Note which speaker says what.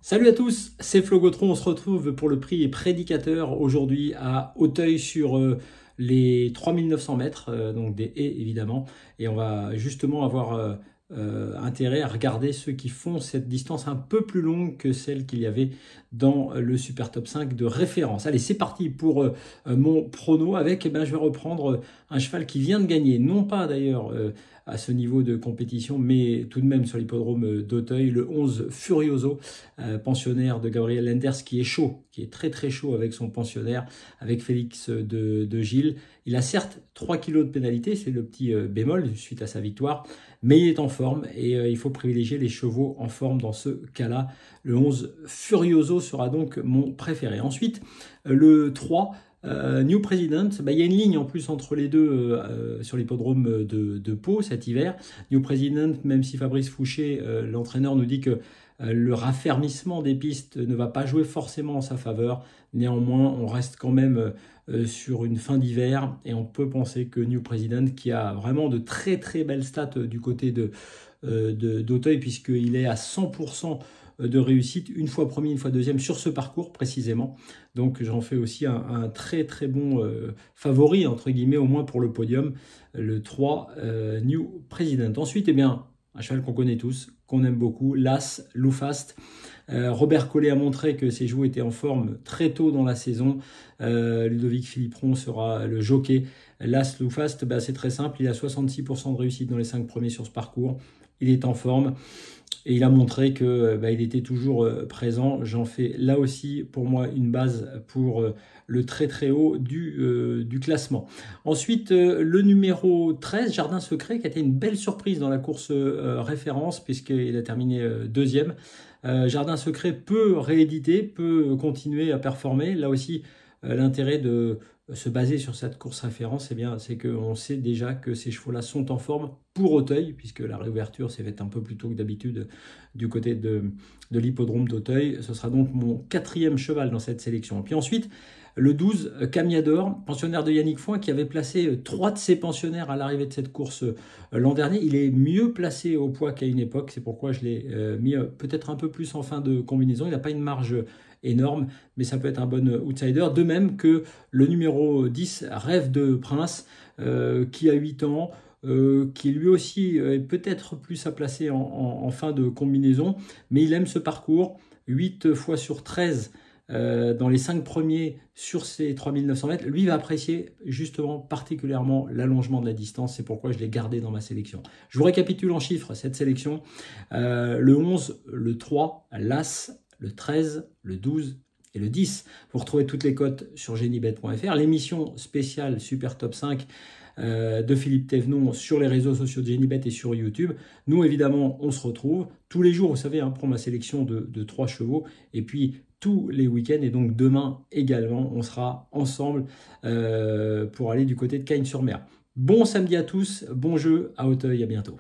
Speaker 1: Salut à tous, c'est Flo Gautron, on se retrouve pour le prix prédicateur aujourd'hui à Auteuil sur les 3900 mètres, donc des haies évidemment, et on va justement avoir intérêt à regarder ceux qui font cette distance un peu plus longue que celle qu'il y avait dans le Super Top 5 de référence. Allez, c'est parti pour mon prono avec, je vais reprendre un cheval qui vient de gagner, non pas d'ailleurs à ce niveau de compétition, mais tout de même sur l'hippodrome d'Auteuil, le 11 Furioso, pensionnaire de Gabriel Lenders, qui est chaud, qui est très très chaud avec son pensionnaire, avec Félix de Gilles. Il a certes 3 kilos de pénalité, c'est le petit bémol suite à sa victoire, mais il est en forme et il faut privilégier les chevaux en forme dans ce cas-là. Le 11 Furioso sera donc mon préféré. Ensuite, le 3, New President, il y a une ligne en plus entre les deux sur l'hippodrome de Pau cet hiver. New President, même si Fabrice Fouché, l'entraîneur, nous dit que le raffermissement des pistes ne va pas jouer forcément en sa faveur. Néanmoins, on reste quand même sur une fin d'hiver et on peut penser que New President, qui a vraiment de très très belles stats du côté d'Auteuil, puisqu'il est à 100% de réussite, une fois premier, une fois deuxième sur ce parcours précisément. Donc j'en fais aussi un très très bon favori, entre guillemets, au moins pour le podium, le 3 New President. Ensuite, un cheval qu'on connaît tous, qu'on aime beaucoup, l'As Loufast. Robert Collet a montré que ses chevaux étaient en forme très tôt dans la saison. Ludovic Philippron sera le jockey. L'As Loufast, c'est très simple, il a 66% de réussite dans les 5 premiers sur ce parcours. Il est en forme. Et il a montré qu'il était toujours présent. J'en fais là aussi pour moi une base pour le très très haut du classement. Ensuite, le numéro 13, Jardin Secret, qui a été une belle surprise dans la course référence puisqu'il a terminé deuxième. Jardin Secret peut rééditer, peut continuer à performer. Là aussi, l'intérêt de se baser sur cette course référence, c'est qu'on sait déjà que ces chevaux-là sont en forme pour Auteuil, puisque la réouverture s'est faite un peu plus tôt que d'habitude du côté de l'hippodrome d'Auteuil. Ce sera donc mon 4e cheval dans cette sélection. Et puis ensuite, le 12, Camiador, pensionnaire de Yannick Foin, qui avait placé 3 de ses pensionnaires à l'arrivée de cette course l'an dernier. Il est mieux placé au poids qu'à une époque, c'est pourquoi je l'ai mis peut-être un peu plus en fin de combinaison. Il n'a pas une marge énorme, mais ça peut être un bon outsider. De même que le numéro 10, Rêve de Prince, qui a 8 ans, qui lui aussi est peut-être plus à placer en fin de combinaison, mais il aime ce parcours, 8 fois sur 13 dans les 5 premiers sur ces 3900 mètres. Lui va apprécier justement particulièrement l'allongement de la distance, c'est pourquoi je l'ai gardé dans ma sélection. Je vous récapitule en chiffres cette sélection, le 11, le 3, l'As, le 13, le 12 et le 10. Vous retrouvez toutes les cotes sur genibet.fr. L'émission spéciale Super Top 5 de Philippe Thévenon sur les réseaux sociaux de Genibet et sur YouTube. Nous, évidemment, on se retrouve tous les jours, vous savez, pour ma sélection de 3 chevaux. Et puis, tous les week-ends. Et donc, demain également, on sera ensemble pour aller du côté de Cagnes-sur-Mer. Bon samedi à tous, bon jeu à Auteuil, à bientôt.